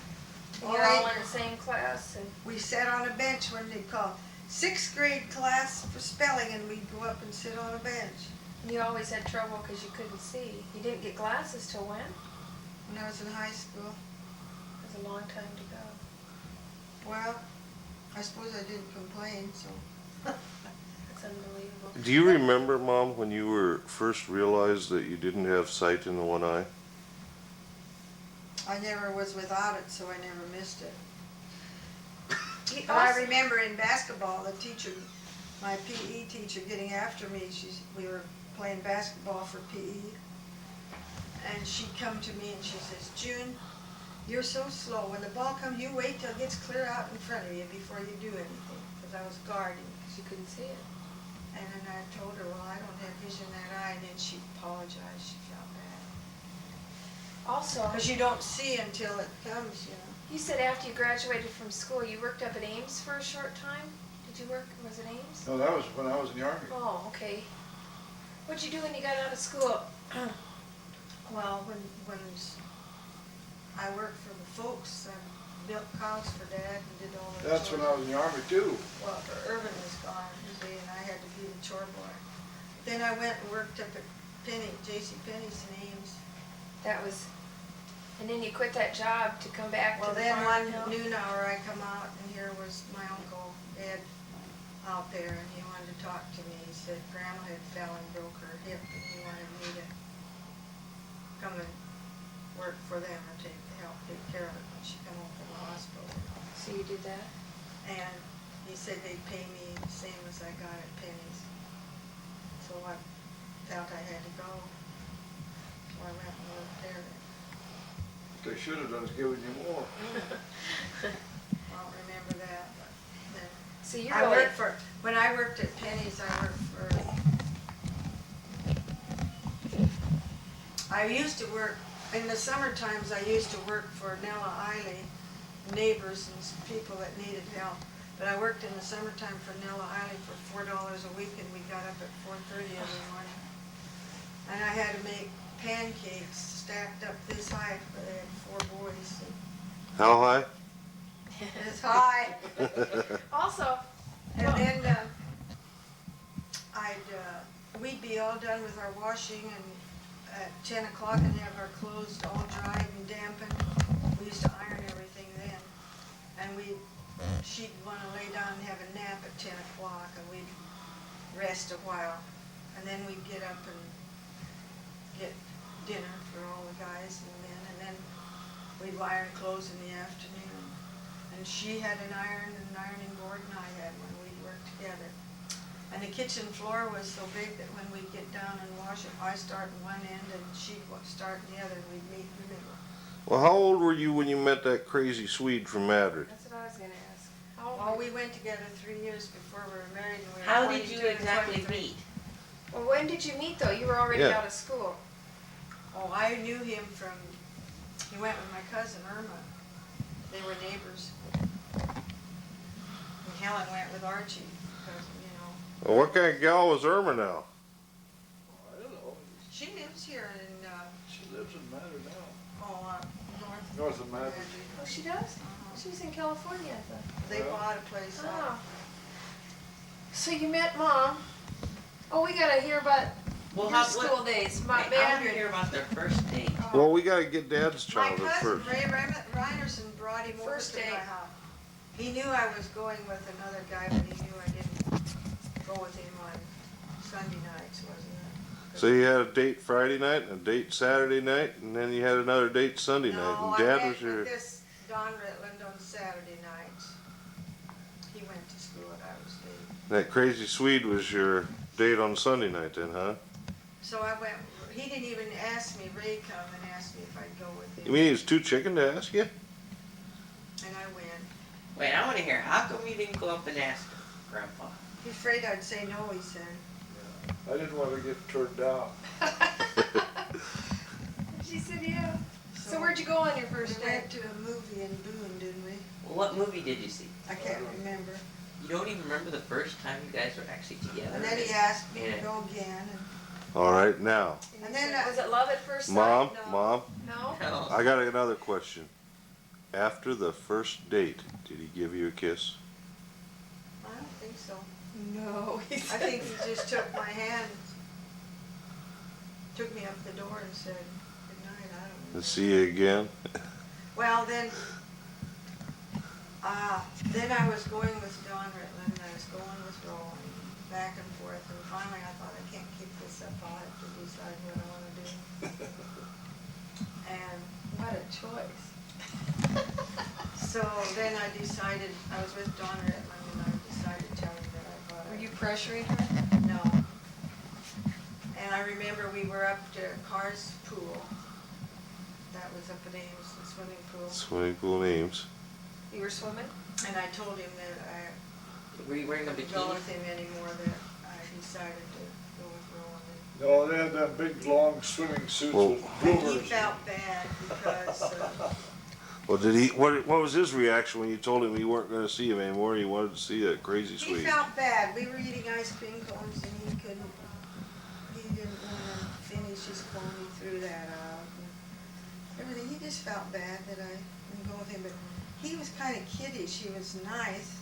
And All you're all eight. in the same class and, we sat on a bench when they called sixth grade class for spelling, and we'd go up and sit on a bench. and you always had trouble because you couldn't see. You didn't get glasses till when? When I was in high school. It was a long time to go. Well, I suppose I didn't complain, so. It's unbelievable. Do you remember, Mom, when you were first realized that you didn't have sight in the one eye? I never was without it, so I never missed it. You But I also- remember in basketball, the teacher, my PE teacher, getting after me. We were playing basketball for PE. And she'd come to me and she says, June, you're so slow. When the ball comes, you wait till it gets clear out in front of you before you do anything. Because I was guarding. You couldn't see it. And then I told her, well, I don't have vision in that eye. And then she apologized. She felt bad. Also, Because you don't see until it comes, you said after you graduated from school, you worked up at Ames for a short time? Did you work, was it Ames? No, that was when I was in the Army. Oh, okay. What'd you do when you got out of school? Well, when I worked for the folks, I built cows for Dad and did all the That's when I chores. was in the Army too. Well, Irvin was gone, you see, and I had to be the chore boy. Then I went and worked up at J.C. Penney's in Ames. That was, and then you quit that job to come back to Well, the then farm? one no? noon hour I come out and here was my uncle Ed out there, and he wanted to talk to me. He said Grandma had fell and broke her hip, and he wanted me to come and work for them or help take care of it when she come home from the hospital. So you did that? And he said they'd pay me the same as I got at Penny's. So I felt I had to go. So I went and worked there. they should have done is given you more. I don't remember that, but then. So you're I really, worked for, when I worked at Penny's, I used to work, in the summer times, I used to work for Nella Eiley, neighbors and people that needed help. But I worked in the summertime for Nella Eiley for $4 a week, and we got up at 4:30 every morning. And I had to make pancakes stacked up this high, but they had 4 boys. How high? This high. also, And then we'd be all done with our washing and at 10 o'clock and have our clothes all dried and dampened. We used to iron everything then. And she'd want to lay down and have a nap at 10 o'clock and we'd rest a while. And then we'd get up and get dinner for all the guys and men. And then we'd iron clothes in the afternoon. And she had an ironing board, and I had one. We'd work together. And the kitchen floor was so big that when we'd get down and wash it, I'd start in one end and she'd start in the other, and we'd meet in the middle. Well, how old were you when you met that crazy Swede from Madrid? that's what I was gonna ask. How old Well, were we you? went together 3 years before we were married, and we were How did 22 you and exactly 23. meet? Well, when did you meet though? You were already Yeah. out of school. Oh, I knew him from, he went with my cousin Irma. They were neighbors. And Helen went with Archie, because, Well, what kind of gal was Irma now? I don't know. she lives here in, She lives in Matter now. north. North of Matter. Oh, she does? She's in California, I thought. They bought a place Oh. out. So you met Mom. Oh, we gotta hear about Well, your school days. I My want to band. hear about their first date. Well, we gotta get Dad's My childhood cousin first. Ray Reinerson brought him over First to my date. house. He knew I was going with another guy, but he knew I didn't go with him on Sunday nights, wasn't it? So you had a date Friday night and a date Saturday night, and then you had another date Sunday night. No, And I Dad went was your. with this Don Ritland on Saturday nights. He went to school at Iowa State. That crazy Swede was your date on Sunday night, then, huh? So I went, he didn't even ask me, Ray come and asked me if I'd go with him. You mean he was too chicken to ask you? And I went. Wait, I want to hear. How come you didn't go up and ask Grandpa? He's afraid I'd say no, he said. I didn't want to get turned down. She said, yeah. So where'd you go on your We first date? went to a movie in Boone, didn't we? Well, what movie did you see? I can't remember. You don't even remember the first time you guys were actually together? And then he asked me Yeah. to go again, All right, now, and then, Was it love at first sight? Mom, no. Mom, No? No. I got another question. After the first date, did he give you a kiss? I don't think so. No, he I said. think he just took my hand, took me up the door and said, good night, I don't know. And see you again? Well, then I was going with Don Ritland, and I was going with Roland, back and forth, and finally I thought, I can't keep this up, I'll have to decide what I wanna do. And What a choice. so then I decided, I was with Don Ritland, and I decided to tell him that I thought Were I you pressuring her? No. And I remember we were up to Carr's pool. That was up at Ames, the swimming pool. Swimming pool names. You were swimming? And I told him that I Were you wearing a couldn't go bikini? with him anymore, that I decided to go with Roland. No, they had that big, long swimming suits Well- with And he bloomers. felt bad because, Well, did he? What was his reaction when you told him you weren't going to see him anymore? He wanted to see that crazy he Swede. felt bad. We were eating ice cream cones and he didn't want to finish his cone, he threw that out. And everything, he just felt bad that I didn't go with him, but he was kind of kiddish, he was nice.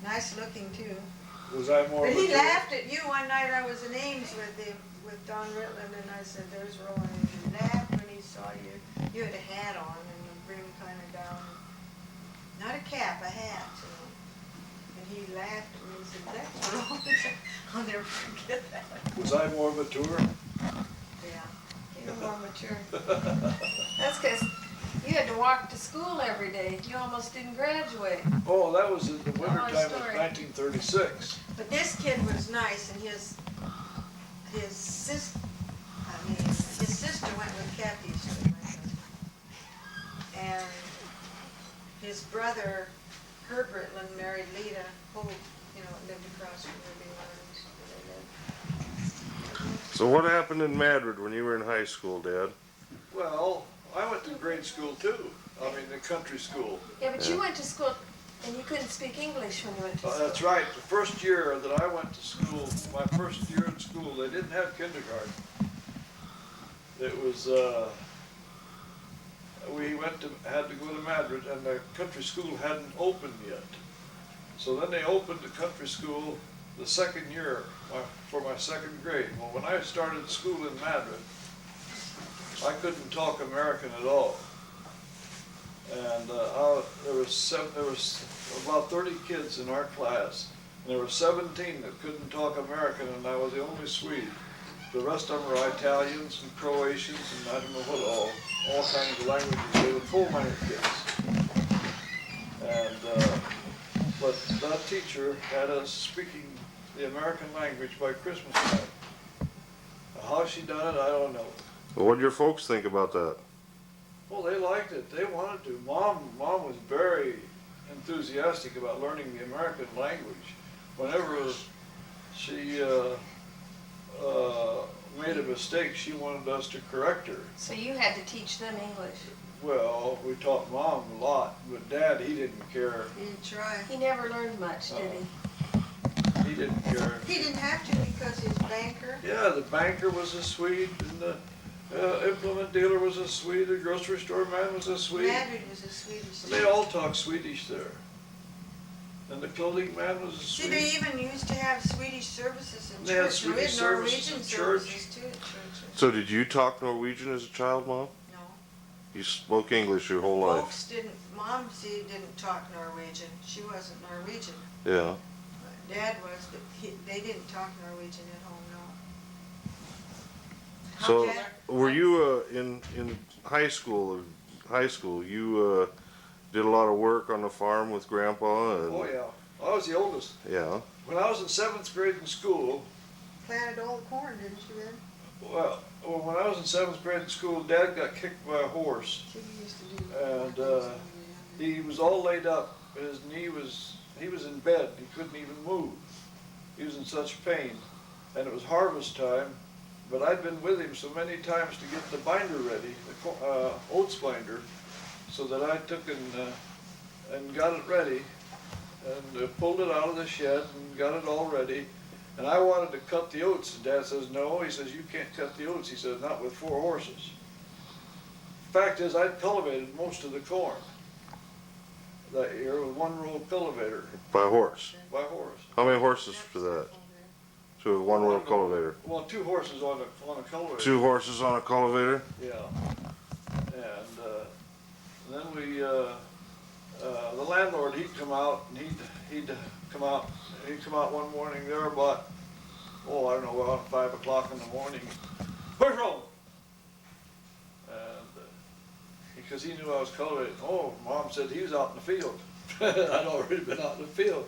Nice looking too. Was I more But he mature? laughed at you one night, I was in Ames with him, with Don Ritland, and I said, there's Roland, and he laughed when he saw you. You had a hat on and the brim kind of down, not a cap, a hat, you know. And he laughed at me and said, that's Roland. I'll never forget that. Was I more mature? Yeah. You were more mature. That's because you had to walk to school every day. You almost didn't graduate. Oh, that was in the winter Long time of story. 1936. But this kid was nice, and his sister sister went with Kathy's to Atlanta. And his brother, Herb Ritland, married Lita Hope, you know, lived across from Ruby Lawrence, where they lived. So what happened in Madrid when you were in high school, Dad? Well, I went to grade school too. I mean, the country school. Yeah, but you went to school and you couldn't speak English when you went to school. That's right. The first year that I went to school, my first year in school, they didn't have kindergarten. It was, we had to go to Madrid, and the country school hadn't opened yet. So then they opened the country school the second year for my second grade. Well, when I started school in Madrid, I couldn't talk American at all. And there was about 30 kids in our class, and there were 17 that couldn't talk American, and I was the only Swede. The rest of them were Italians and Croatians and I don't know what all kinds of languages. They were coal-miner kids. And but that teacher had us speaking the American language by Christmas time. How she done it, I don't know. What did your folks think about that? Well, they liked it. They wanted to. Mom was very enthusiastic about learning the American language. Whenever she made a mistake, she wanted us to correct her. So you had to teach them English. Well, we taught Mom a lot, but Dad, he didn't care. He didn't try. He never learned much, did he? He didn't care. He didn't have to because his banker. Yeah, the banker was a Swede, and the implement dealer was a Swede, the grocery store man was a Swede. Madrid was a Swedish. And they all talked Swedish there. And the clothing man was a See, Swede. they even used to have Swedish services in They had church. We had Swedish services Norwegian in church. services too at churches. So did you talk Norwegian as a child, Mom? No. You spoke English your whole life? Folks didn't, Mom, see, didn't talk Norwegian. She wasn't Norwegian. Yeah. Dad was, but they didn't talk Norwegian at home, no. So Dad- were you in high school? You did a lot of work on the farm with Grandpa. And, Oh yeah, I was the oldest. Yeah. When I was in 7th grade in school, Planted all the corn, didn't you, then? well, when I was in 7th grade in school, Dad got kicked by a horse. She used to do. And he was all laid up. His knee he was in bed. He couldn't even move. He was in such pain. And it was harvest time, but I'd been with him so many times to get the binder ready, the oats binder, so that I took and got it ready and pulled it out of the shed and got it all ready. And I wanted to cut the oats, and Dad says, no. He says, you can't cut the oats. He says, not with 4 horses. Fact is, I'd cultivated most of the corn that year with 1-row cultivator By horse. by horse. How many horses for that? To a one-row cultivator. Well, 2 horses on a cultivator. 2 horses on a cultivator. Yeah. And then we, the landlord, he'd come out and he'd come out one morning there about, I don't know, about 5 o'clock in the morning. Where's Roland? And because he knew I was cultivating. Oh, Mom said he was out in the field. I'd already been out in the field.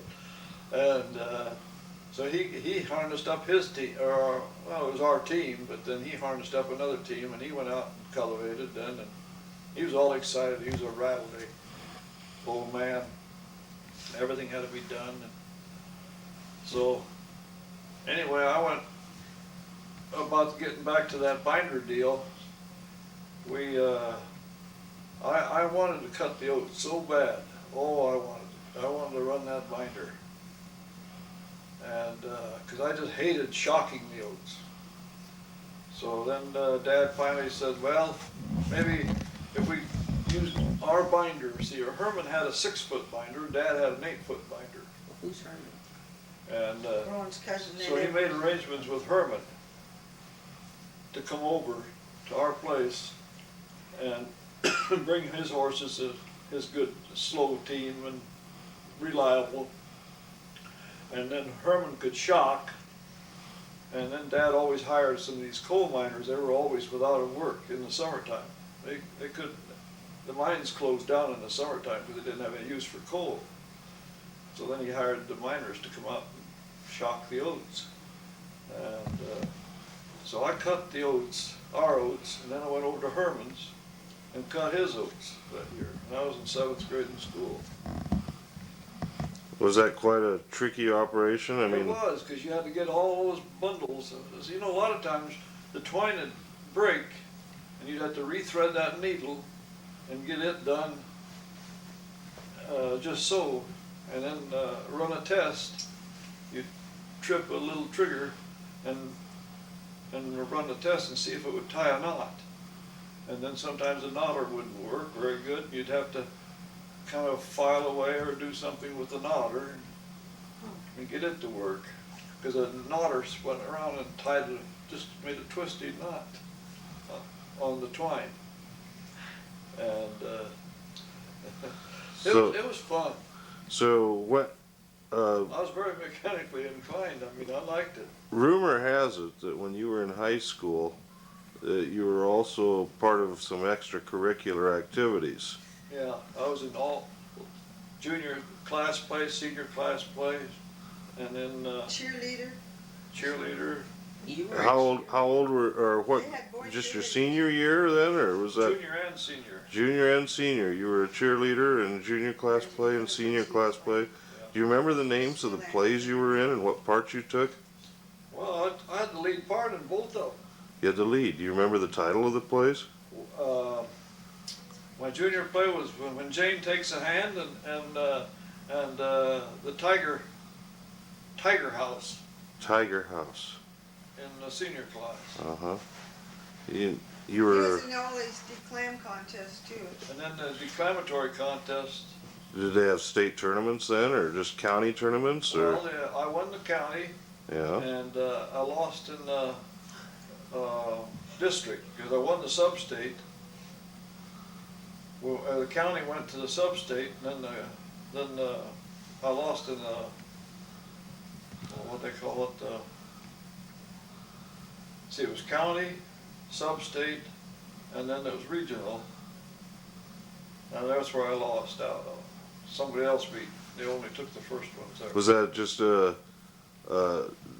And so he harnessed up his team, or well, it was our team, but then he harnessed up another team, and he went out and cultivated then, and he was all excited. He was a rattlesnake old man. Everything had to be done. And so anyway, I went about getting back to that binder deal. I wanted to cut the oats so bad. Oh, I wanted to run that binder. And, cause I just hated shocking the oats. So then Dad finally said, well, maybe if we used our binder, see, Herman had a 6-foot binder, Dad had an 8-foot binder. Who's Herman? And Roland's cousin. so he made arrangements with Herman to come over to our place and bring his horses, his good slow team and reliable. And then Herman could shock. And then Dad always hired some of these coal miners. They were always without a work in the summertime. They couldn't, the mines closed down in the summertime because they didn't have any use for coal. So then he hired the miners to come up and shock the oats. And so I cut the oats our oats, and then I went over to Herman's and cut his oats that year. And I was in 7th grade in school. Was that quite a tricky operation? I It mean, was, because you had to get all those bundles. You know, a lot of times the twine would break, and you'd have to rethread that needle and get it done just so, and then run a test. You'd trip a little trigger and run a test and see if it would tie a knot. And then sometimes the knotter wouldn't work very good. You'd have to kind of file away or do something with the knotter and get it to work. Because a knotter went around and tied it, just made a twisty knot on the twine. And it was fun. so what, I was very mechanically inclined. I mean, I liked it. rumor has it that when you were in high school, that you were also part of some extracurricular activities. Yeah, I was in all junior class plays, senior class plays, and then Cheerleader. cheerleader. You were How old were, or what, They had boys just your cheerleaders. senior year then, or was that? Junior and senior. Junior and senior, you were a cheerleader in junior class play and senior class play. Do you remember the names of the plays you were in and what parts you took? Well, I had the lead part in both of them. You had the lead. Do you remember the title of the plays? My junior play was when Jane takes a hand and the Tiger House Tiger House. in the senior class. Uh-huh. You He were, was in all these declam contests too. And then the declamatory contest. did they have state tournaments then, or just county tournaments, or? Well, I won the county Yeah, and I lost in the district because I won the sub-state. Well, the county went to the sub-state, and then I lost in the what they call it. See, it was county, sub-state, and then it was regional, and that's where I lost out. Somebody else beat. They only took the first ones there. was that just a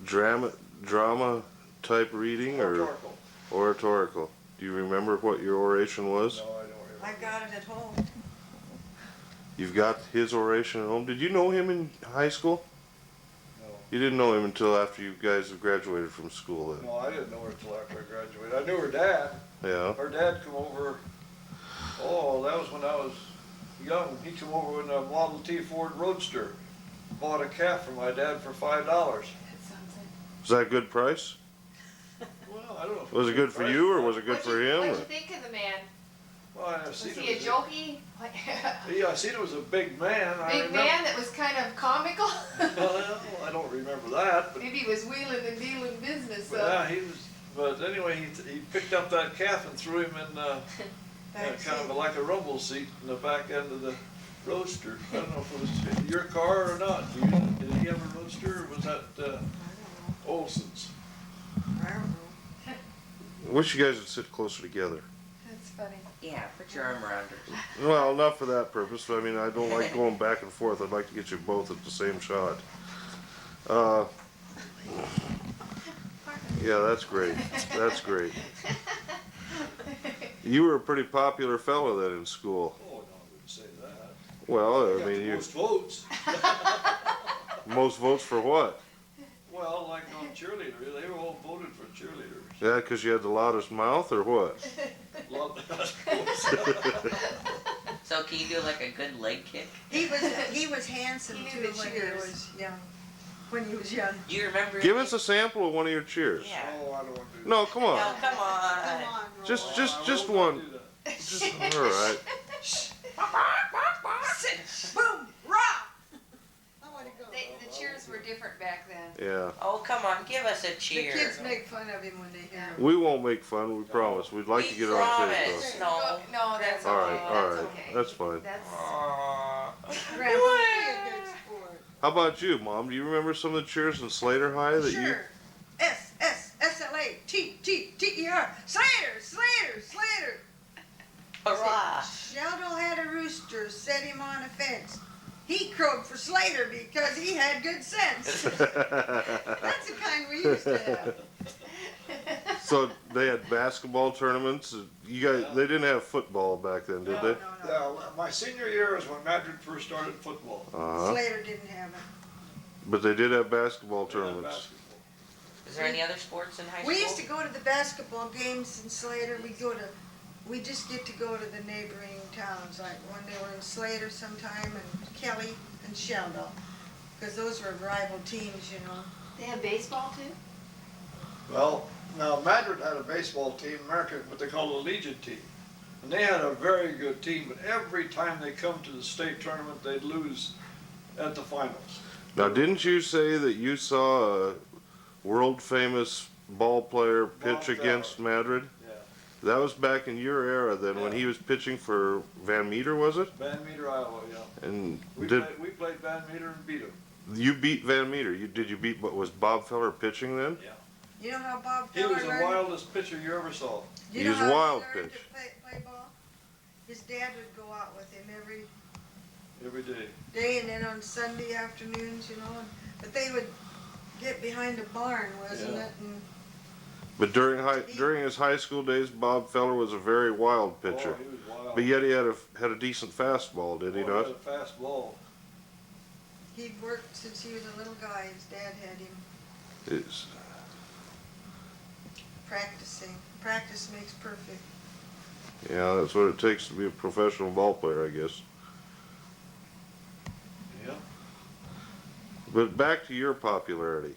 drama type reading, or Rhetorical. oratorical? Do you remember what your oration was? No, I don't remember. I got it at home. You've got his oration at home. Did you know him in high school? No. You didn't know him until after you guys have graduated from school then? No, I didn't know her till after I graduated. I knew her dad. Yeah. Her dad come over, oh, that was when I was young. He come over in a Model T Ford Roadster. Bought a calf for my dad for $5. That sounds like. Was that a good price? Well, I don't know. if Was it good for you, or was it good What'd for you- him? What'd or- you think of the man? Well, I Was seen he a it jokey? yeah, I seen it was a big man. I Big remember, man that was kind of comical? Well, I don't remember that, but Maybe he was wheeling and dealing business, yeah, he was. But anyway, he picked up that calf and threw him in kind of like a rumble seat in the back end of the roadster. I don't know if it was your car or not. Did he have a roadster, or was that Olson's? I don't know. I wish you guys would sit closer together. That's funny. Yeah, put your arm around her. Well, not for that purpose. I mean, I don't like going back and forth. I'd like to get you both at the same shot. Yeah, that's great. That's great. You were a pretty popular fellow then in school. Oh, no, I wouldn't say that. Well, I Got mean, the you most votes. most votes for what? Well, like on cheerleader, they were all voted for cheerleaders. Yeah, because you had the loudest mouth, or what? Love that. So can you do like a good leg kick? He was handsome He too knew the when he cheers. was young. When he was young. Do you remember? Give us a sample of one of your cheers. Yeah. Oh, I don't want to do that. No, come No, on. come on. Come on, Just I will not one. do that. Just, all right. Boom! Rah! I want to go. The cheers were different back then. Yeah. Oh, come on, give us a The cheer. kids make fun of him when they hear him. We won't make fun. We promise. We'd like to get it on tape, promise. though. No. No, that's All okay. right, all That's right. okay. That's fine. That's, Aw. Grandpa, be a good sport. How about you, Mom? Do you remember some of the cheers in Slater High that you? Sure. S-S-S-L-A-T-T-T-E-R. Slater! Hurrah. Sheldon had a rooster, set him on a fence. He crowed for Slater because he had good sense. That's the kind we used to have. So they had basketball tournaments. You guys, they didn't have football back then, did they? No. Yeah, my senior year is when Madrid first started football. Uh-huh. Slater didn't have it. But they did have basketball They had tournaments. basketball. Is there any other sports in high school? We used to go to the basketball games in Slater. We just get to go to the neighboring towns, like when they were in Slater sometime, and Kelly and Sheldon, because those were rival teams, you know. They have baseball too? Well, now Madrid had a baseball team, American, what they call a Legion team. And they had a very good team, but every time they come to the state tournament, they'd lose at the finals. Now, didn't you say that you saw a world famous ball player pitch Bob Feller. against Madrid? Yeah. That was back in your era then, when Yeah. he was pitching for Van Meter, was it? Van Meter, Iowa, yeah. And We played Van Meter and beat him. you beat Van Meter? Did you beat, what was Bob Feller pitching then? Yeah. You know how Bob He Feller was the learned? wildest pitcher you ever saw. You He know was how wild he learned pitch. to play ball? His dad would go out with him every Every day. day, and then on Sunday afternoons, you know. But they would get behind a barn, wasn't Yeah. it? And But during his high school days, Bob Feller was a very wild pitcher. Oh, he was wild. But yet he had a decent fastball, did he Oh, not? had a fast ball. he'd worked since he was a little guy. His dad had him It's, practicing. Practice makes perfect. yeah, that's what it takes to be a professional ball player, I guess. Yeah. But back to your popularity.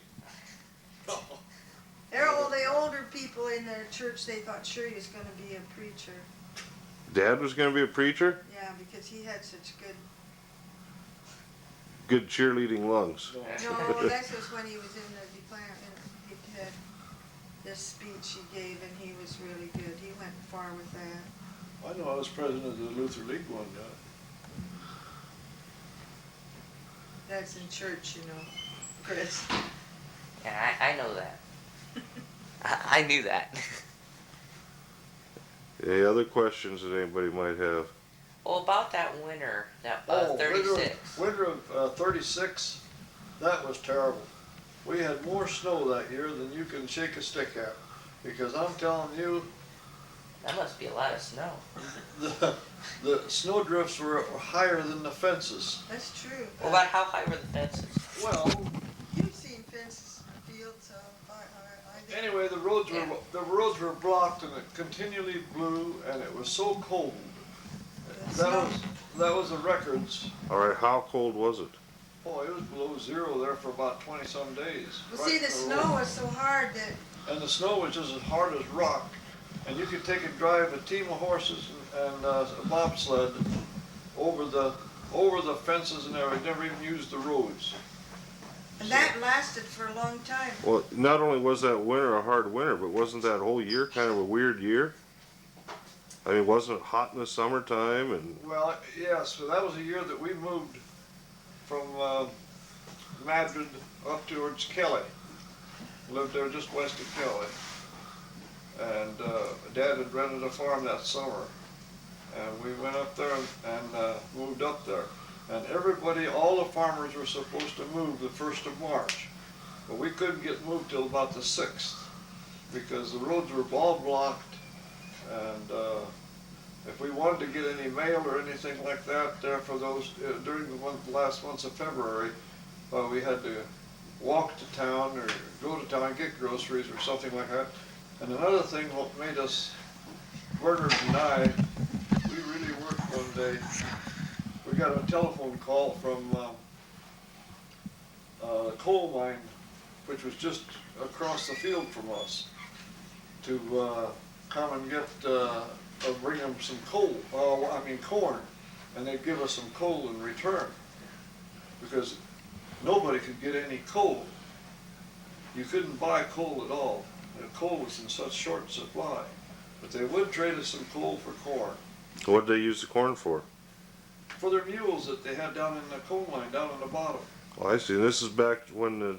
They're all the older people in their church. They thought sure he was going to be a preacher. Dad was going to be a preacher? Yeah, because he had such Good cheerleading lungs. No, that was when he was in the decline. He had this speech he gave, and he was really good. He went far with that. I know I was president of the Luther League one time. That's in church, you know, Chris. Yeah, I know that. I knew that. Any other questions that anybody might have? Well, about that winter, that Oh, 36. winter of 36, that was terrible. We had more snow that year than you can shake a stick at. Because I'm telling you, That must be a lot of snow. the snow drifts were higher than the fences. That's true. Well, about how high were the fences? Well, You've seen fences in fields, so I think. anyway, the roads were blocked and it continually blew and it was so cold. That was the records. All right, how cold was it? Oh, it was below zero there for about 20-some days. Well, see, the snow was so hard that And the snow was just as hard as rock. And you could take and drive a team of horses and a bobsled over the fences and everything. Never even used the roads. and that lasted for a long time. Well, not only was that winter a hard winter, but wasn't that whole year kind of a weird year? I mean, wasn't it hot in the summertime and Well, yes, so that was a year that we moved from Madrid up towards Kelly. Lived there just west of Kelly. And Dad had rented a farm that summer. And we went up there and moved up there. And everybody, all the farmers were supposed to move the 1st of March. But we couldn't get moved till about the 6th because the roads were all blocked. And if we wanted to get any mail or anything like that there for those, during the last months of February, we had to walk to town or go to town and get groceries or something like that. And another thing what made us, Bernard and I, we really worked one day. We got a telephone call from the coal mine, which was just across the field from us, to come and get, bring them some coal, corn, and they'd give us some coal in return. Because nobody could get any coal. You couldn't buy coal at all. The coal was in such short supply. But they would trade us some coal for corn. what did they use the corn for? For their mules that they had down in the coal mine, down on the bottom. Well, I see. This is back when the